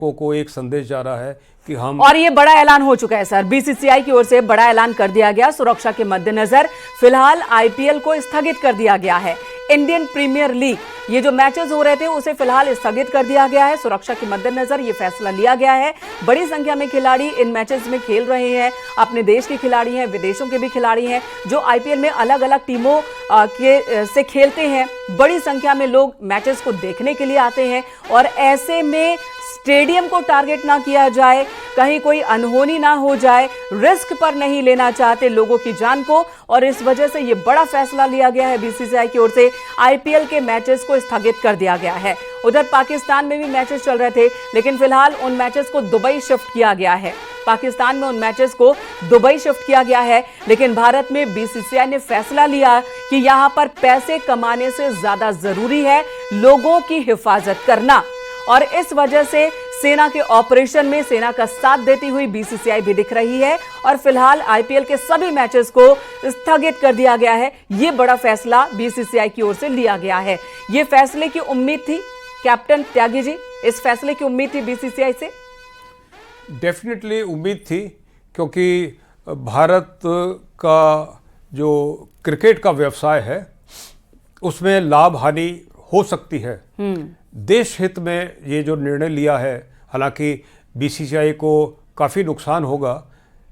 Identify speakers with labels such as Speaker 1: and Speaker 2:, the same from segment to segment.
Speaker 1: को एक संदेश जा रहा है कि हम,
Speaker 2: और ये बड़ा ऐलान हो चुका है सर, बीसीसीआई की ओर से बड़ा ऐलान कर दिया गया। सुरक्षा के मद्देनजर फिलहाल आईपीएल को स्थगित कर दिया गया है। इंडियन प्रीमियर लीग, ये जो मैचेस हो रहे थे उसे फिलहाल स्थगित कर दिया गया है। सुरक्षा के मद्देनजर ये फैसला लिया गया है। बड़ी संख्या में खिलाड़ी इन मैचेस में खेल रहे हैं, अपने देश के खिलाड़ी हैं, विदेशों के भी खिलाड़ी हैं जो आईपीएल में अलग अलग टीमों से खेलते हैं। बड़ी संख्या में लोग मैचेस को देखने के लिए आते हैं और ऐसे में स्टेडियम को टारगेट ना किया जाए, कहीं कोई अनहोनी ना हो जाए, रिस्क पर नहीं लेना चाहते लोगों की जान को, और इस वजह से यह बड़ा फैसला लिया गया है। बीसीसीआई की ओर से आईपीएल के मैचेस को स्थगित कर दिया गया है। उधर पाकिस्तान में भी मैचेस चल रहे थे, लेकिन फिलहाल उन मैचेस को दुबई शिफ्ट किया गया है। पाकिस्तान में उन मैचेस को दुबई शिफ्ट किया गया है, लेकिन भारत में बीसीसीआई ने फैसला लिया कि यहां पर पैसे कमाने से ज्यादा जरूरी है लोगों की हिफाजत करना, और इस वजह से सेना के ऑपरेशन में सेना का साथ देती हुई बीसीसीआई भी दिख रही है। और फिलहाल आईपीएल के सभी मैचेस को स्थगित कर दिया गया है। यह बड़ा फैसला बीसीसीआई की ओर से लिया गया है। यह फैसले की उम्मीद थी कैप्टन त्यागी जी, इस फैसले की उम्मीद थी बीसीसीआई से?
Speaker 1: डेफिनेटली उम्मीद थी, क्योंकि भारत का जो क्रिकेट का व्यवसाय है उसमें लाभ हानि हो सकती है। देश हित में ये जो निर्णय लिया है, हालांकि बीसीसीआई को काफ़ी नुकसान होगा,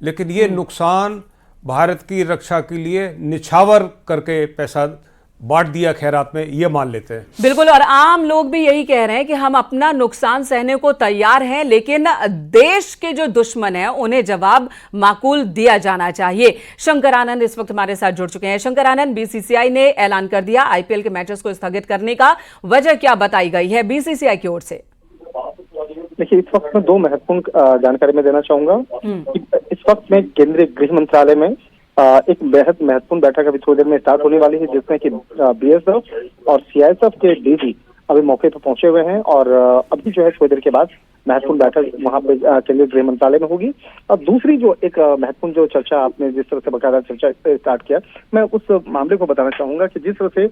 Speaker 1: लेकिन ये नुकसान भारत की रक्षा के लिए निछावर करके पैसा बांट दिया खैरात में, ये मान लेते हैं।
Speaker 2: बिल्कुल, और आम लोग भी यही कह रहे हैं कि हम अपना नुकसान सहने को तैयार हैं, लेकिन देश के जो दुश्मन हैं उन्हें जवाब माकूल दिया जाना चाहिए। शंकर आनंद इस वक्त हमारे साथ जुड़ चुके हैं। शंकर आनंद, बीसीसीआई ने ऐलान कर दिया आईपीएल के मैचेस को स्थगित करने का, वजह क्या बताई गई है बीसीसीआई की ओर से?
Speaker 3: देखिए, इस वक्त मैं दो महत्वपूर्ण जानकारी मैं देना चाहूंगा। इस वक्त में केंद्रीय गृह मंत्रालय में एक बेहद महत्वपूर्ण बैठक अभी थोड़ी देर में स्टार्ट होने वाली है, जिसमें कि बीएसएफ और सीआईएसएफ के डीजी अभी मौके पर पहुंचे हुए हैं, और अभी जो है थोड़ी देर के बाद महत्वपूर्ण बैठक वहां पे केंद्रीय गृह मंत्रालय में होगी। और दूसरी जो एक महत्वपूर्ण जो चर्चा आपने जिस तरह से बकायदा चर्चा स्टार्ट किया, मैं उस मामले को बताना चाहूंगा कि जिस तरह से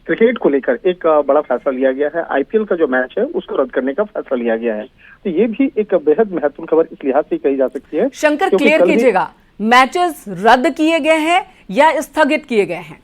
Speaker 3: क्रिकेट को लेकर एक बड़ा फैसला लिया गया है, आईपीएल का जो मैच है उसको रद्द करने का फैसला लिया गया है, तो ये भी एक बेहद महत्वपूर्ण खबर इस लिहाज से कही जा सकती है।
Speaker 2: शंकर, क्लियर कीजिएगा, मैचेस रद्द किए गए हैं या स्थगित किए गए हैं?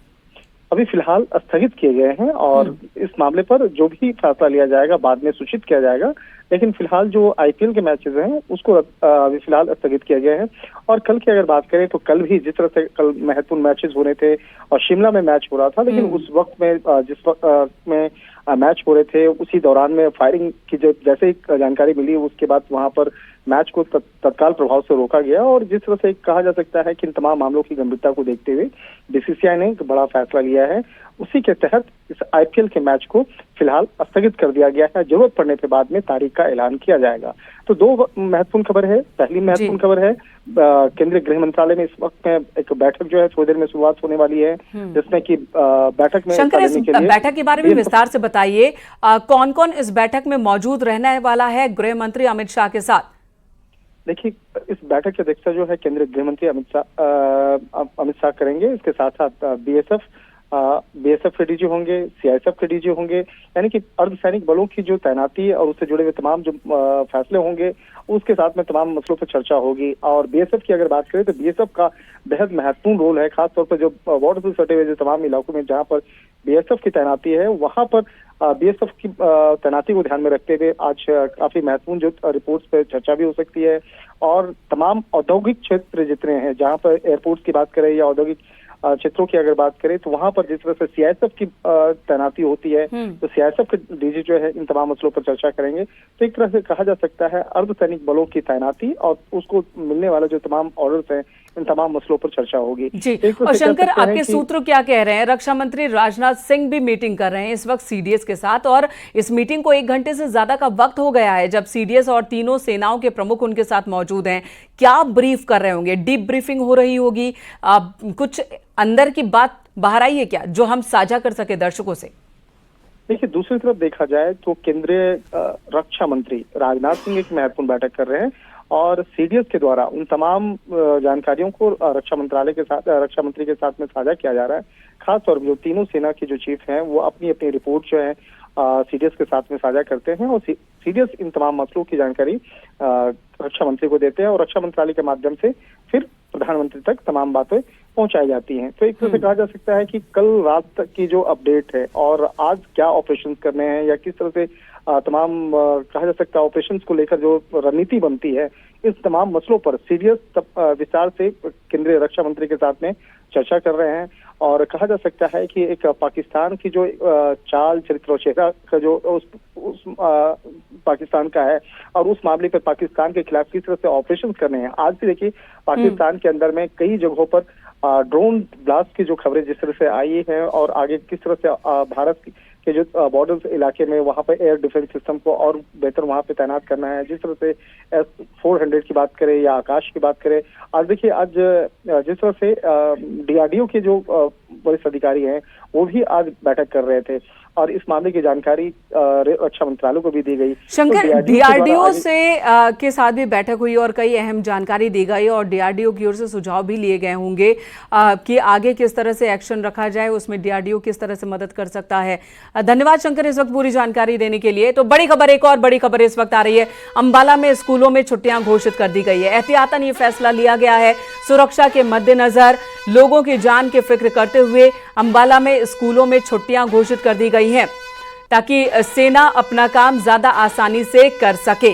Speaker 3: अभी फिलहाल स्थगित किए गए हैं, और इस मामले पर जो भी फैसला लिया जाएगा बाद में सूचित किया जाएगा, लेकिन फिलहाल जो आईपीएल के मैचेस हैं उसको अभी फिलहाल स्थगित किया गया है। और कल की अगर बात करें तो कल भी जिस तरह से कल महत्वपूर्ण मैचेस हो रहे थे और शिमला में मैच हो रहा था, लेकिन उस वक्त में जिस वक्त में मैच हो रहे थे उसी दौरान में फायरिंग की जो जैसे ही जानकारी मिली, उसके बाद वहां पर मैच को तत्काल प्रभाव से रोका गया। और जिस तरह से कहा जा सकता है कि इन तमाम मामलों की गंभीरता को देखते हुए बीसीसीआई ने एक बड़ा फैसला लिया है, उसी के तहत इस आईपीएल के मैच को फिलहाल स्थगित कर दिया गया है। जरूरत पड़ने के बाद में तारीख का ऐलान किया जाएगा। तो दो महत्वपूर्ण खबर है। पहली महत्वपूर्ण खबर है, केंद्रीय गृह मंत्रालय में इस वक्त में एक बैठक जो है थोड़ी देर में शुरुआत होने वाली है, जिसमें कि बैठक में
Speaker 2: शंकर, इस बैठक के बारे में विस्तार से बताइए, कौन कौन इस बैठक में मौजूद रहने वाला है गृह मंत्री अमित शाह के साथ?
Speaker 3: देखिए, इस बैठक की अध्यक्षता जो है केंद्रीय गृह मंत्री अमित शाह करेंगे। इसके साथ साथ बीएसएफ के डीजी होंगे, सीआईएसएफ के डीजी होंगे, यानी कि अर्धसैनिक बलों की जो तैनाती है और उससे जुड़े हुए तमाम जो फैसले होंगे उसके साथ में तमाम मसलों पर चर्चा होगी। और बीएसएफ की अगर बात करें तो बीएसएफ का बेहद महत्वपूर्ण रोल है, खासतौर पर जो बॉर्डर से सटे हुए जो तमाम इलाकों में जहां पर बीएसएफ की तैनाती है, वहां पर बीएसएफ की तैनाती को ध्यान में रखते हुए आज काफी महत्वपूर्ण जो रिपोर्ट्स पे चर्चा भी हो सकती है। और तमाम औद्योगिक क्षेत्र जितने हैं, जहां पर एयरपोर्ट्स की बात करें या औद्योगिक क्षेत्रों की अगर बात करें, तो वहां पर जिस तरह से सीआईएसएफ की तैनाती होती है, तो सीआईएसएफ के डीजी जो है इन तमाम मसलों पर चर्चा करेंगे। तो एक तरह से कहा जा सकता है अर्धसैनिक बलों की तैनाती और उसको मिलने वाले जो तमाम ऑर्डर्स हैं, इन तमाम मसलों पर चर्चा होगी
Speaker 2: जी। और शंकर, आपके सूत्र क्या कह रहे हैं? रक्षा मंत्री राजनाथ सिंह भी मीटिंग कर रहे हैं इस वक्त सीडीएस के साथ, और इस मीटिंग को 1 घंटे से ज्यादा का वक्त हो गया है जब सीडीएस और तीनों सेनाओं के प्रमुख उनके साथ मौजूद हैं। क्या ब्रीफ कर रहे होंगे? डीप ब्रीफिंग हो रही होगी? कुछ अंदर की बात बाहर आई है क्या जो हम साझा कर सके दर्शकों से?
Speaker 3: देखिए, दूसरी तरफ देखा जाए तो केंद्रीय रक्षा मंत्री राजनाथ सिंह एक महत्वपूर्ण बैठक कर रहे हैं, और सीडीएस के द्वारा उन तमाम जानकारियों को रक्षा मंत्रालय के साथ, रक्षा मंत्री के साथ में साझा किया जा रहा है। खासतौर पर जो तीनों सेना के जो चीफ हैं वो अपनी अपनी रिपोर्ट जो है सीडीएस के साथ में साझा करते हैं और सीडीएस इन तमाम मसलों की जानकारी रक्षा मंत्री को देते हैं और रक्षा मंत्रालय के माध्यम से फिर प्रधानमंत्री तक तमाम बातें पहुंचाई जाती हैं। तो एक तरह से कहा जा सकता है कि कल रात तक की जो अपडेट है और आज क्या ऑपरेशन करने हैं या किस तरह से तमाम कहा जा सकता है ऑपरेशंस को लेकर जो रणनीति बनती है, इस तमाम मसलों पर सीरियस विस्तार से केंद्रीय रक्षा मंत्री के साथ में चर्चा कर रहे हैं। और कहा जा सकता है कि एक पाकिस्तान की जो चाल चरित्र और चेहरा का जो उस पाकिस्तान का है और उस मामले पर पाकिस्तान के खिलाफ किस तरह से ऑपरेशन करने हैं। आज भी देखिए पाकिस्तान के अंदर में कई जगहों पर ड्रोन ब्लास्ट की जो खबरें जिस तरह से आई है और आगे किस तरह से भारत के जो बॉर्डर इलाके में वहां पर एयर डिफेंस सिस्टम को और बेहतर वहां पे तैनात करना है, जिस तरह से S-400 की बात करें या आकाश की बात करें। आज देखिए आज जिस तरह से DRDO के जो वरिष्ठ अधिकारी हैं वो भी आज बैठक कर रहे थे और इस मामले की जानकारी रक्षा मंत्रालय को भी दी गई।
Speaker 2: शंकर, DRDO से के साथ भी बैठक हुई और कई अहम जानकारी दी गई और DRDO की ओर से सुझाव भी लिए गए होंगे कि आगे किस तरह से एक्शन रखा जाए, उसमें DRDO किस तरह से मदद कर सकता है। धन्यवाद शंकर इस वक्त पूरी जानकारी देने के लिए। तो बड़ी खबर, एक और बड़ी खबर इस वक्त आ रही है। अंबाला में स्कूलों में छुट्टियां घोषित कर दी गई है। एहतियातन ये फैसला लिया गया है सुरक्षा के मद्देनजर, लोगों की जान की फिक्र करते हुए अंबाला में स्कूलों में छुट्टियां घोषित कर दी गई हैं ताकि सेना अपना काम ज्यादा आसानी से कर सके।